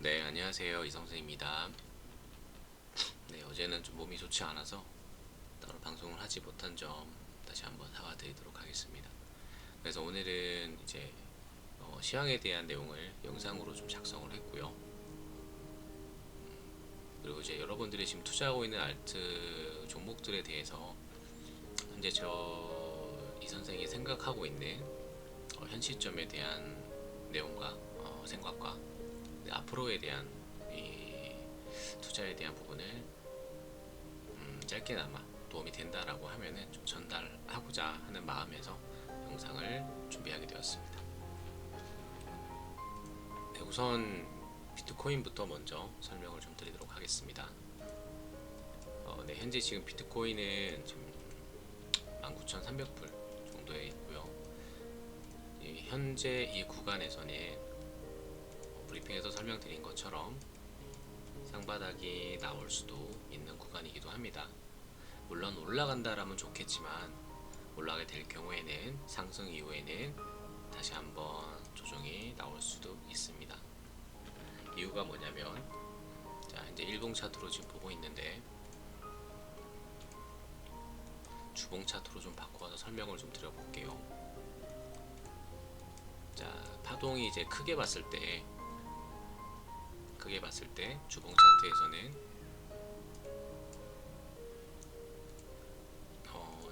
네, 안녕하세요. 이성승입니다. 네, 어제는 좀 몸이 좋지 않아서 따로 방송을 하지 못한 점 다시 한번 사과드리도록 하겠습니다. 그래서 오늘은 이제 시황에 대한 내용을 영상으로 좀 작성을 했고요. 그리고 이제 여러분들이 지금 투자하고 있는 알트 종목들에 대해서 현재 이 선생이 생각하고 있는 현 시점에 대한 내용과 생각과 앞으로에 대한 이 투자에 대한 부분을 짧게나마 도움이 된다라고 하면은 좀 전달하고자 하는 마음에서 영상을 준비하게 되었습니다. 네, 우선 비트코인부터 먼저 설명을 좀 드리도록 하겠습니다. 네, 현재 지금 비트코인은 지금 19,300불 정도에 있고요. 현재 이 구간에서는 브리핑에서 설명드린 것처럼 상바닥이 나올 수도 있는 구간이기도 합니다. 물론 올라간다라면 좋겠지만 올라가게 될 경우에는 상승 이후에는 다시 한번 조정이 나올 수도 있습니다. 이유가 뭐냐면, 자, 이제 일봉 차트로 지금 보고 있는데 주봉 차트로 좀 바꿔서 설명을 좀 드려볼게요. 자, 파동이 이제 크게 봤을 때 주봉 차트에서는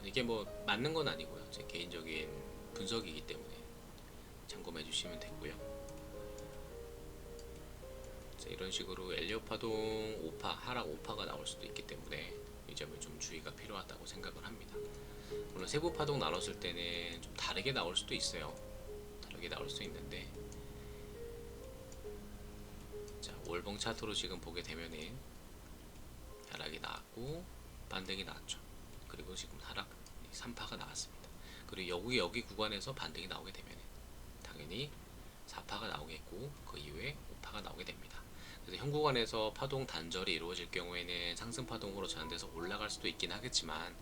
이게 뭐 맞는 건 아니고요. 제 개인적인 분석이기 때문에 참고해 주시면 되고요. 자, 이런 식으로 엘리엇 파동 5파, 하락 5파가 나올 수도 있기 때문에 이 점을 좀 주의가 필요하다고 생각을 합니다. 물론 세부 파동 나눴을 때는 좀 다르게 나올 수도 있어요. 다르게 나올 수 있는데, 자, 월봉 차트로 지금 보게 되면은 하락이 나왔고 반등이 나왔죠. 그리고 지금 하락 3파가 나왔습니다. 그리고 여기 구간에서 반등이 나오게 되면 당연히 4파가 나오겠고 그 이후에 5파가 나오게 됩니다. 그래서 현 구간에서 파동 단절이 이루어질 경우에는 상승 파동으로 전환돼서 올라갈 수도 있긴 하겠지만,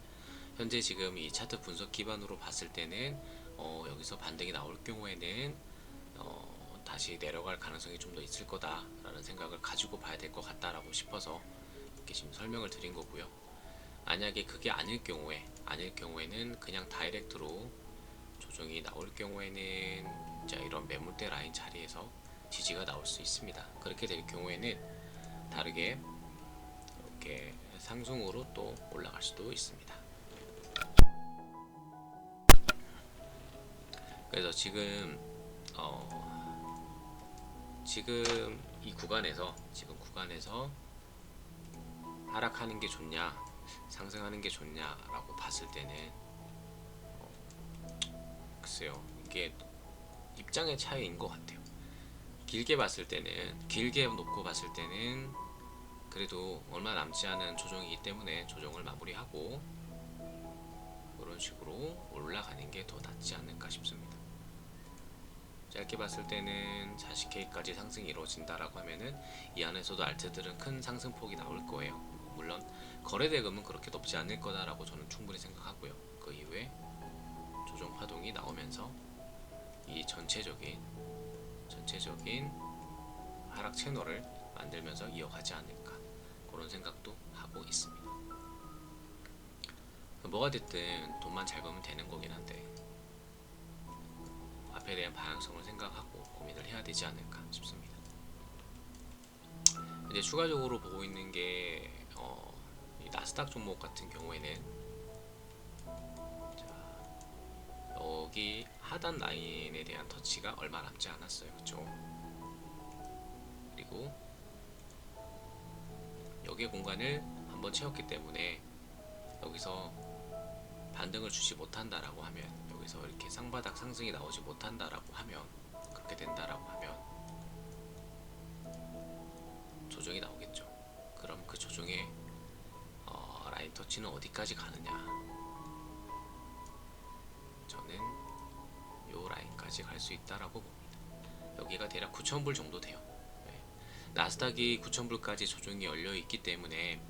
현재 지금 이 차트 분석 기반으로 봤을 때는 여기서 반등이 나올 경우에는 다시 내려갈 가능성이 좀 더 있을 거다라는 생각을 가지고 봐야 될 것 같다라고 싶어서 이렇게 지금 설명을 드린 거고요. 만약에 그게 아닐 경우에는 그냥 다이렉트로 조정이 나올 경우에는 자, 이런 매물대 라인 자리에서 지지가 나올 수 있습니다. 그렇게 될 경우에는 다르게 이렇게 상승으로 또 올라갈 수도 있습니다. 그래서 지금 이 구간에서 하락하는 게 좋냐, 상승하는 게 좋냐라고 봤을 때는 글쎄요, 이게 입장의 차이인 것 같아요. 길게 놓고 봤을 때는 그래도 얼마 남지 않은 조정이기 때문에 조정을 마무리하고 이런 식으로 올라가는 게 더 낫지 않을까 싶습니다. 짧게 봤을 때는 40K까지 상승이 이루어진다라고 하면은 이 안에서도 알트들은 큰 상승폭이 나올 거예요. 물론 거래 대금은 그렇게 높지 않을 거다라고 저는 충분히 생각하고요. 그 이후에 조정 파동이 나오면서 이 전체적인 하락 채널을 만들면서 이어가지 않을까, 그런 생각도 하고 있습니다. 뭐가 됐든 돈만 잘 벌면 되는 거긴 한데 앞에 대한 방향성을 생각하고 고민을 해야 되지 않을까 싶습니다. 이제 추가적으로 보고 있는 게 이 나스닥 종목 같은 경우에는, 자, 여기 하단 라인에 대한 터치가 얼마 남지 않았어요. 그렇죠? 그리고 여기의 공간을 한번 채웠기 때문에 여기서 반등을 주지 못한다라고 하면, 여기서 이렇게 쌍바닥 상승이 나오지 못한다라고 하면, 그렇게 된다라고 하면 조정이 나오겠죠. 그럼 그 조정의 라인 터치는 어디까지 가느냐, 저는 요 라인까지 갈 수 있다라고 봅니다. 여기가 대략 9,000불 정도 돼요. 네. 나스닥이 9,000불까지 조정이 열려 있기 때문에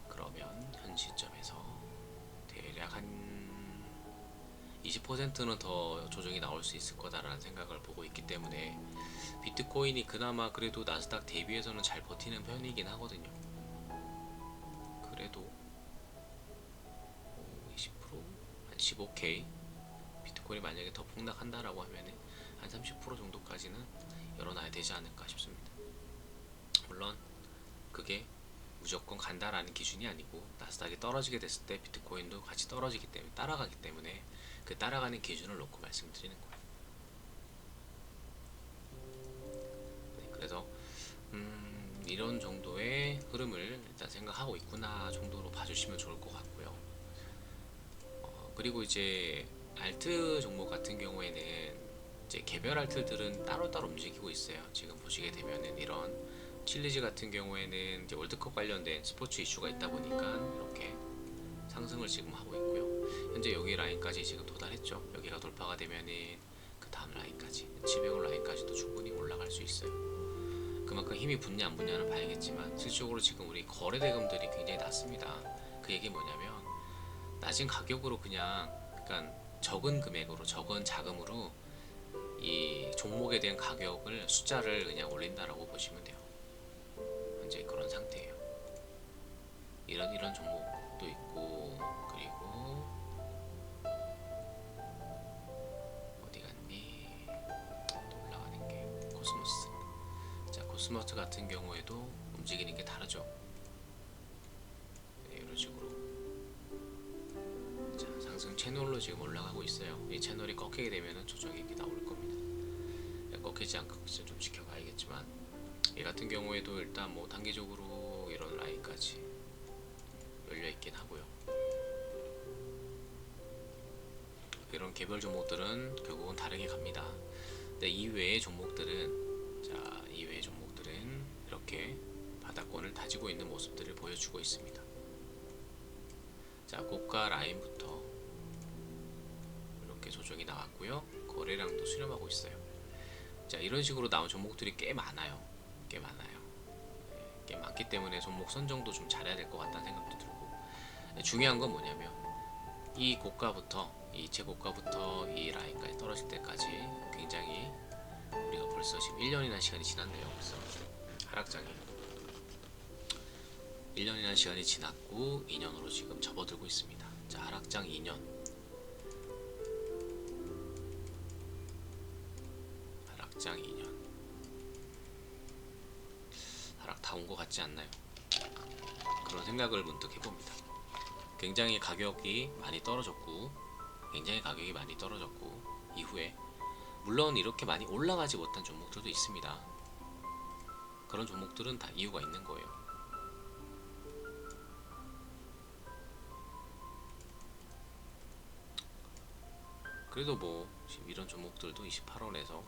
그러면 현 시점에서 대략 한 20%는 더 조정이 나올 수 있을 거다라는 생각을 보고 있기 때문에 비트코인이 그나마 그래도 나스닥 대비해서는 잘 버티는 편이긴 하거든요. 그래도 20%? 한 15K 비트코인이 만약에 더 폭락한다라고 하면은 한 30% 정도까지는 열어놔야 되지 않을까 싶습니다. 물론 그게 무조건 간다라는 기준이 아니고 나스닥이 떨어지게 됐을 때 비트코인도 같이 떨어지기 때문에 따라가기 때문에 그 따라가는 기준을 놓고 말씀드리는 거예요. 네, 그래서 이런 정도의 흐름을 일단 생각하고 있구나 정도로 봐주시면 좋을 것 같고요. 그리고 이제 알트 종목 같은 경우에는 이제 개별 알트들은 따로따로 움직이고 있어요. 지금 보시게 되면은 이런 칠리즈 같은 경우에는 이제 월드컵 관련된 스포츠 이슈가 있다 보니까 이렇게 상승을 지금 하고 있고요. 현재 여기 라인까지 지금 도달했죠. 여기가 돌파가 되면은 그 다음 라인까지 700원 라인까지도 충분히 올라갈 수 있어요. 그만큼 힘이 붙냐 안 붙냐는 봐야겠지만 실질적으로 지금 우리 거래 대금들이 굉장히 낮습니다. 그 얘기 뭐냐면 낮은 가격으로 그러니까 적은 금액으로 적은 자금으로 이 종목에 대한 가격을 숫자를 그냥 올린다라고 보시면 돼요. 현재 그런 상태예요. 이런 종목도 있고 그리고 어디 갔니? 또 올라가는 게 코스모스. 자, 코스모스 같은 경우에도 움직이는 게 다르죠. 네, 이런 식으로. 자, 상승 채널로 지금 올라가고 있어요. 이 채널이 꺾이게 되면은 조정이 이렇게 나올 겁니다. 꺾이지 않고 좀 지켜봐야겠지만 얘 같은 경우에도 일단 뭐 단기적으로 이런 라인까지 열려 있긴 하고요. 이런 개별 종목들은 결국은 다르게 갑니다. 근데 이외의 종목들은 이렇게 바닥권을 다지고 있는 모습들을 보여주고 있습니다. 자, 고가 라인부터 이렇게 조정이 나왔고요. 거래량도 수렴하고 있어요. 자, 이런 식으로 나온 종목들이 꽤 많아요. 꽤 많기 때문에 종목 선정도 좀 잘해야 될 것 같다는 생각도 들고, 중요한 건 뭐냐면 이 고가부터 이 최고가부터 이 라인까지 떨어질 때까지 굉장히 우리가 벌써 지금 1년이나 시간이 지났네요. 벌써 하락장이 1년이나 시간이 지났고 2년으로 지금 접어들고 있습니다. 자, 하락장 2년, 하락장 2년, 하락 다 온 것 같지 않나요? 그런 생각을 문득 해봅니다. 굉장히 가격이 많이 떨어졌고 이후에 물론 이렇게 많이 올라가지 못한 종목들도 있습니다. 그런 종목들은 다 이유가 있는 거예요. 그래도 뭐 지금 이런 종목들도 28원에서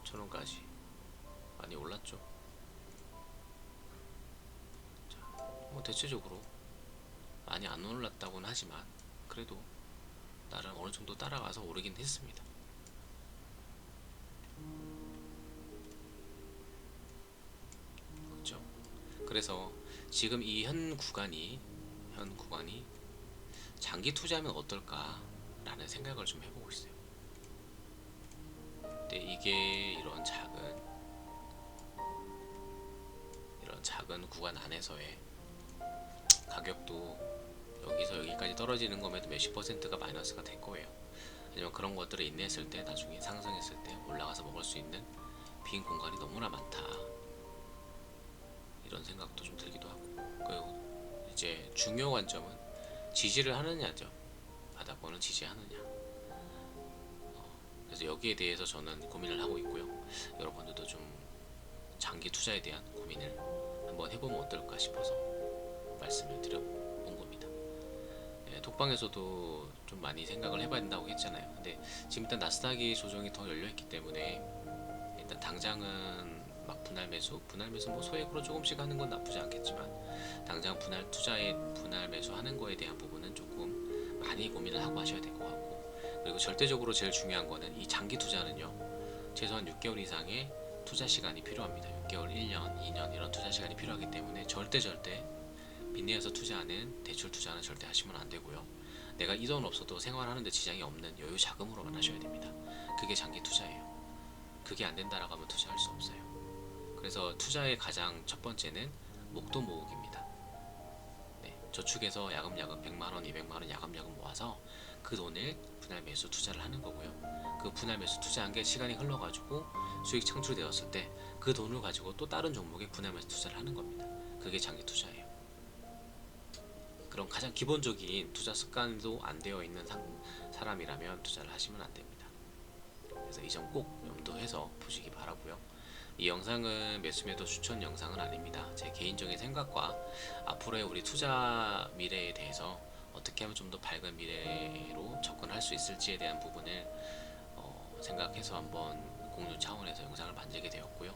1000원까지 많이 올랐죠. 자, 뭐 대체적으로 많이 안 올랐다고는 하지만 그래도 나름 어느 정도 따라가서 오르긴 했습니다. 그렇죠. 그래서 지금 이 현 구간이 장기 투자하면 어떨까라는 생각을 좀 해보고 있어요. 근데 이게 이런 작은 구간 안에서의 가격도 여기서 여기까지 떨어지는 거면 몇십 퍼센트가 마이너스가 될 거예요. 왜냐면 그런 것들을 인내했을 때 나중에 상승했을 때 올라가서 먹을 수 있는 빈 공간이 너무나 많다, 이런 생각도 좀 들기도 하고. 그리고 이제 중요 관점은 지지를 하느냐죠. 바닥권을 지지하느냐. 그래서 여기에 대해서 저는 고민을 하고 있고요. 여러분들도 좀 장기 투자에 대한 고민을 한번 해보면 어떨까 싶어서 말씀을 드려본 겁니다. 톡방에서도 좀 많이 생각을 해봐야 된다고 했잖아요. 근데 지금 일단 나스닥이 조정이 더 열려있기 때문에 일단 당장은 막 분할 매수 뭐 소액으로 조금씩 하는 건 나쁘지 않겠지만 당장 분할 매수 하는 거에 대한 부분은 조금 많이 고민을 하고 하셔야 될 것 같고, 그리고 절대적으로 제일 중요한 거는 이 장기 투자는요, 최소한 6개월 이상의 투자 시간이 필요합니다. 6개월, 1년, 2년 이런 투자 시간이 필요하기 때문에 절대 빚내어서 투자하는 대출 투자는 절대 하시면 안 되고요. 내가 이 돈 없어도 생활하는데 지장이 없는 여유 자금으로만 하셔야 됩니다. 그게 장기 투자예요. 그게 안 된다라고 하면 투자할 수 없어요. 그래서 투자의 가장 첫 번째는 목돈 모으기입니다. 네, 저축해서 야금야금 100만원, 200만원 야금야금 모아서 그 돈을 분할 매수 투자를 하는 거고요. 그 분할 매수 투자한 게 시간이 흘러가지고 수익 창출되었을 때 그 돈을 가지고 또 다른 종목에 분할 매수 투자를 하는 겁니다. 그게 장기 투자예요. 그런 가장 기본적인 투자 습관도 안 되어 있는 사람이라면 투자를 하시면 안 됩니다. 그래서 이 점 꼭 염두해서 보시기 바라고요. 이 영상은 매수매도 추천 영상은 아닙니다. 제 개인적인 생각과 앞으로의 우리 투자 미래에 대해서 어떻게 하면 좀 더 밝은 미래로 접근할 수 있을지에 대한 부분을 생각해서 한번 공유 차원에서 영상을 만들게 되었고요.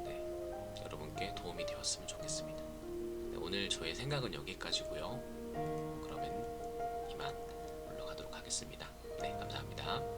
네, 여러분께 도움이 되었으면 좋겠습니다. 네, 오늘 저의 생각은 여기까지고요. 그러면 이만 물러가도록 하겠습니다. 네, 감사합니다.